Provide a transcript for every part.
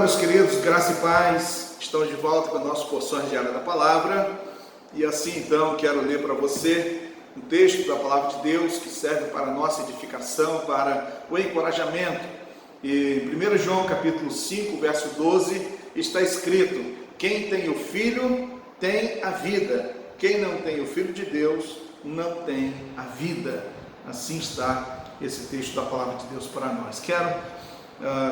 meus queridos, graça e paz. Estamos de volta com a nossa porção diária da palavra. E assim então quero ler para você um texto da palavra de Deus que serve para a nossa edificação, para o encorajamento. E em 1 João capítulo 5, verso 12, está escrito: quem tem o Filho tem a vida, quem não tem o Filho de Deus não tem a vida. Assim está esse texto da palavra de Deus para nós. Quero,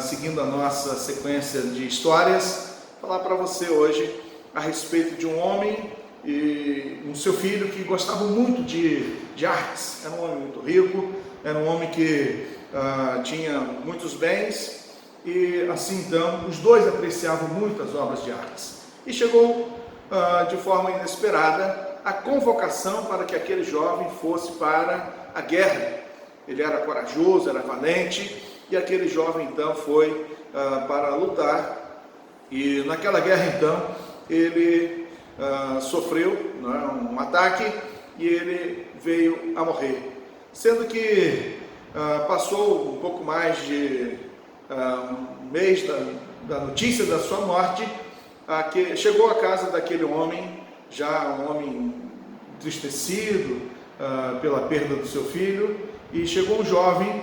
seguindo a nossa sequência de histórias, falar para você hoje a respeito de um homem e um seu filho que gostavam muito de artes. Era um homem muito rico, era um homem que tinha muitos bens e assim então os dois apreciavam muito as obras de artes. E chegou de forma inesperada a convocação para que aquele jovem fosse para a guerra. Ele era corajoso, era valente, e aquele jovem então foi para lutar. E naquela guerra então ele sofreu, um ataque e ele veio a morrer. Sendo que passou um pouco mais de um mês da notícia da sua morte, chegou à casa daquele homem, já um homem entristecido pela perda do seu filho, e chegou um jovem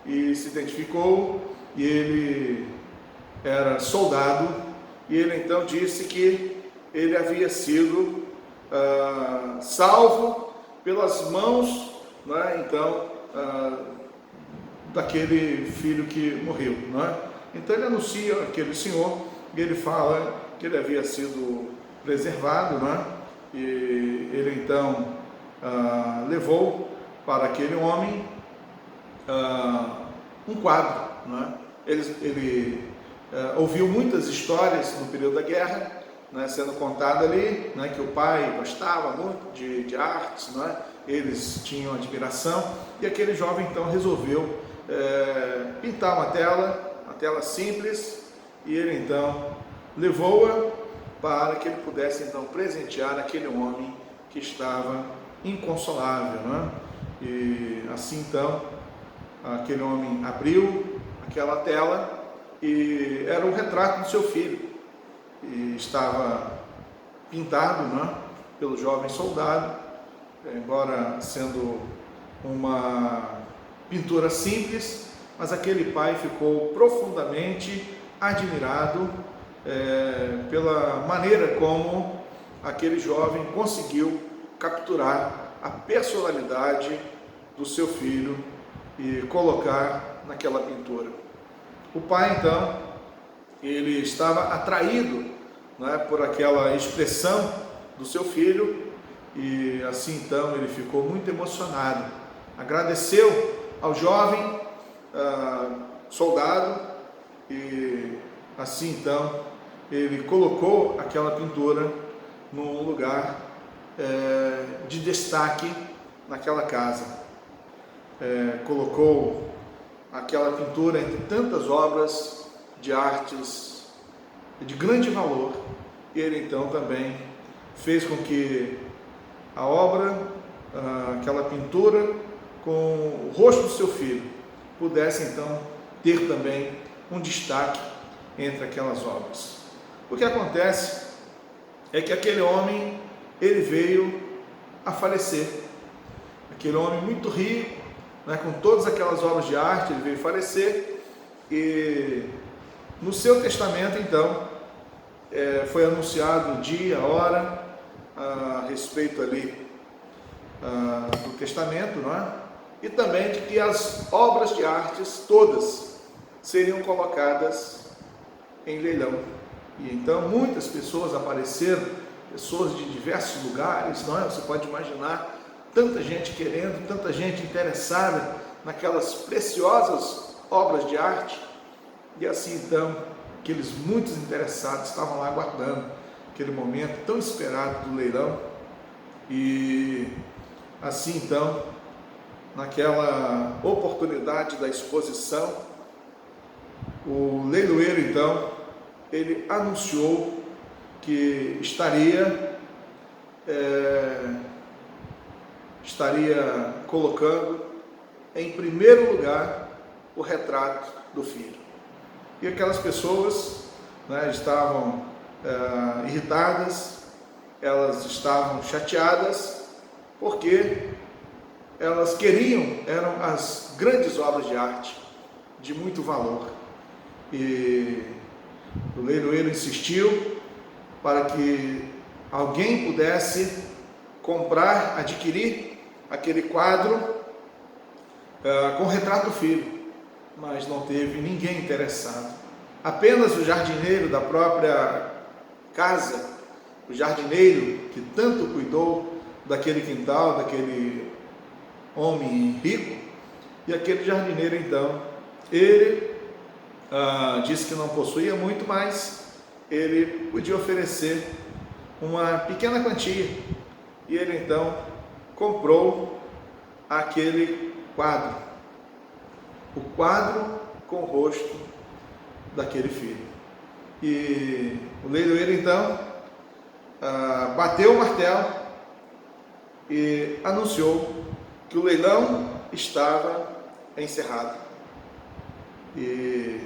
e se identificou, e ele era soldado, e ele então disse que ele havia sido salvo pelas mãos, então, daquele filho que morreu. Então ele anuncia aquele senhor, e ele fala que ele havia sido preservado, e ele então levou para aquele homem um quadro. Ele ouviu muitas histórias no período da guerra, sendo contada ali, que o pai gostava muito de artes, eles tinham admiração, e aquele jovem então resolveu pintar uma tela simples, e ele então levou-a para que ele pudesse então presentear aquele homem que estava inconsolável. E assim então aquele homem abriu aquela tela e era um retrato do seu filho, e estava pintado pelo jovem soldado, embora sendo uma pintura simples, mas aquele pai ficou profundamente admirado pela maneira como aquele jovem conseguiu capturar a personalidade do seu filho e colocar naquela pintura. O pai então, ele estava atraído por aquela expressão do seu filho, e assim então ele ficou muito emocionado, agradeceu ao jovem soldado, e assim então ele colocou aquela pintura num lugar de destaque naquela casa. Colocou aquela pintura entre tantas obras de artes de grande valor, e ele então também fez com que a obra, aquela pintura com o rosto do seu filho, pudesse então ter também um destaque entre aquelas obras. O que acontece é que aquele homem, ele veio a falecer. Aquele homem muito rico, com todas aquelas obras de arte, ele veio falecer, e no seu testamento então foi anunciado o dia, a hora, a respeito ali do testamento, e também de que as obras de artes todas seriam colocadas em leilão. E então muitas pessoas apareceram, pessoas de diversos lugares, você pode imaginar tanta gente querendo, tanta gente interessada naquelas preciosas obras de arte. E assim então, aqueles muitos interessados estavam lá aguardando aquele momento tão esperado do leilão. E assim então, naquela oportunidade da exposição, o leiloeiro então, ele anunciou que estaria colocando em primeiro lugar o retrato do filho. E aquelas pessoas né, estavam irritadas, elas estavam chateadas, porque elas queriam, eram as grandes obras de arte, de muito valor. E o leiloeiro insistiu para que alguém pudesse comprar, adquirir aquele quadro com o retrato do filho, mas não teve ninguém interessado. Apenas o jardineiro da própria casa, o jardineiro que tanto cuidou daquele quintal, daquele homem rico, e aquele jardineiro então, ele disse que não possuía muito, mas ele podia oferecer uma pequena quantia, e ele então comprou aquele quadro, o quadro com o rosto daquele filho. E o leiloeiro então bateu o martelo e anunciou que o leilão estava encerrado. E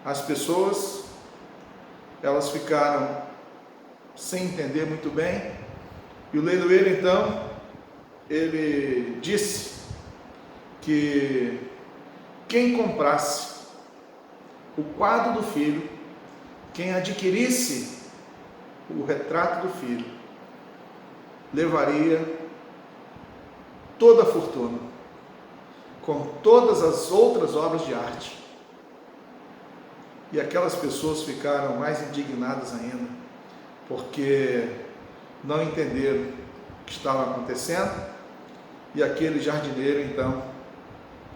as pessoas, elas ficaram sem entender muito bem, e o leiloeiro então, ele disse que quem comprasse o quadro do filho, quem adquirisse o retrato do filho, levaria toda a fortuna, com todas as outras obras de arte. E aquelas pessoas ficaram mais indignadas ainda, porque não entenderam o que estava acontecendo. E aquele jardineiro então,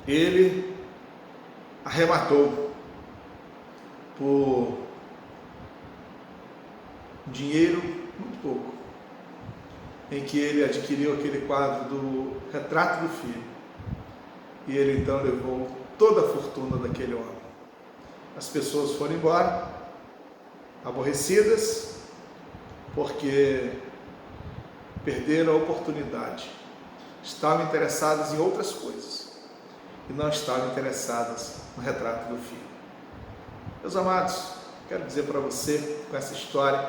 ele arrematou por dinheiro muito pouco, em que ele adquiriu aquele quadro do retrato do filho, e ele então levou toda a fortuna daquele homem. As pessoas foram embora, aborrecidas, porque perderam a oportunidade, estavam interessadas em outras coisas, e não estavam interessadas no retrato do filho. Meus amados, quero dizer para você, com essa história,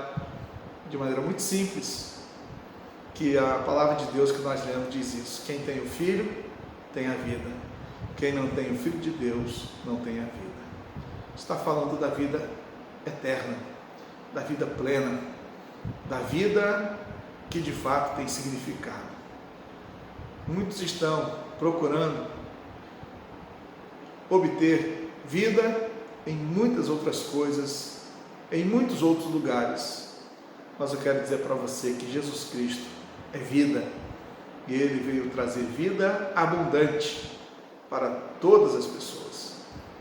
de maneira muito simples, que a palavra de Deus que nós lemos diz isso: quem tem o Filho, tem a vida. Quem não tem o Filho de Deus, não tem a vida. Está falando da vida eterna, da vida plena, da vida que de fato tem significado. Muitos estão procurando obter vida em muitas outras coisas, em muitos outros lugares, mas eu quero dizer para você que Jesus Cristo é vida, e Ele veio trazer vida abundante para todas as pessoas.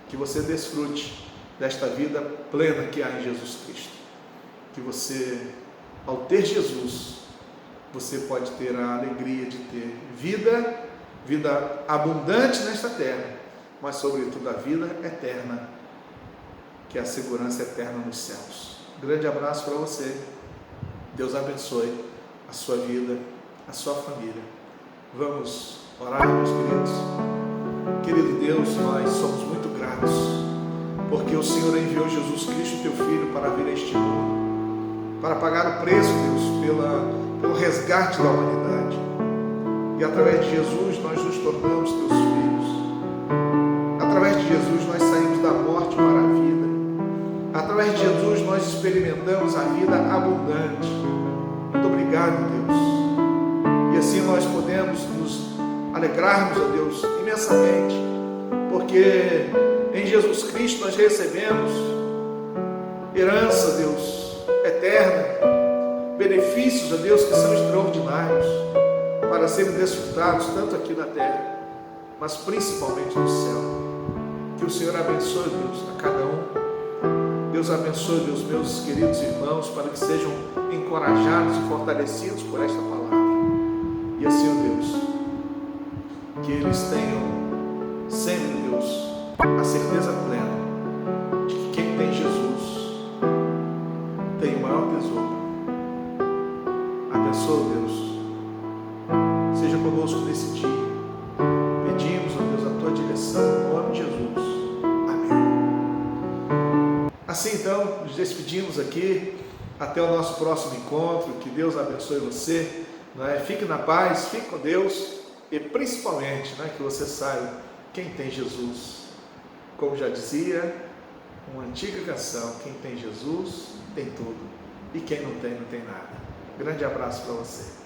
Que você desfrute desta vida plena que há em Jesus Cristo, que você, ao ter Jesus, você pode ter a alegria de ter vida abundante nesta terra, mas sobretudo a vida eterna, que é a segurança eterna nos céus. Um grande abraço para você. Deus abençoe a sua vida, a sua família. Vamos orar, meus queridos. Querido Deus, nós somos muito gratos, porque o Senhor enviou Jesus Cristo, teu Filho, para vir a este mundo, para pagar o preço, Deus, pelo resgate da humanidade. E através de Jesus nós nos tornamos teus filhos. Através de Jesus nós saímos da morte para a vida. Através de Jesus nós experimentamos a vida abundante. Muito obrigado, Deus. E assim nós podemos nos alegrarmos, ó Deus, imensamente, porque em Jesus Cristo nós recebemos herança, Deus, eterna, benefícios, ó Deus, que são extraordinários para serem desfrutados tanto aqui na terra, mas principalmente no céu. Que o Senhor abençoe, Deus, a cada um. Deus abençoe, Deus, meus queridos irmãos, para que sejam encorajados e fortalecidos por esta palavra. E assim, ó Deus, que eles tenham sempre, Deus, a certeza plena de que quem tem Jesus tem o maior tesouro. Abençoa, Deus. Seja conosco nesse dia. Pedimos, ó Deus, a tua direção, no nome de Jesus. Amém. Assim então, nos despedimos aqui, até o nosso próximo encontro, que Deus abençoe você, não é? Fique na paz, fique com Deus e principalmente, que você saiba quem tem Jesus. Como já dizia uma antiga canção, quem tem Jesus tem tudo, e quem não tem, não tem nada. Grande abraço para você.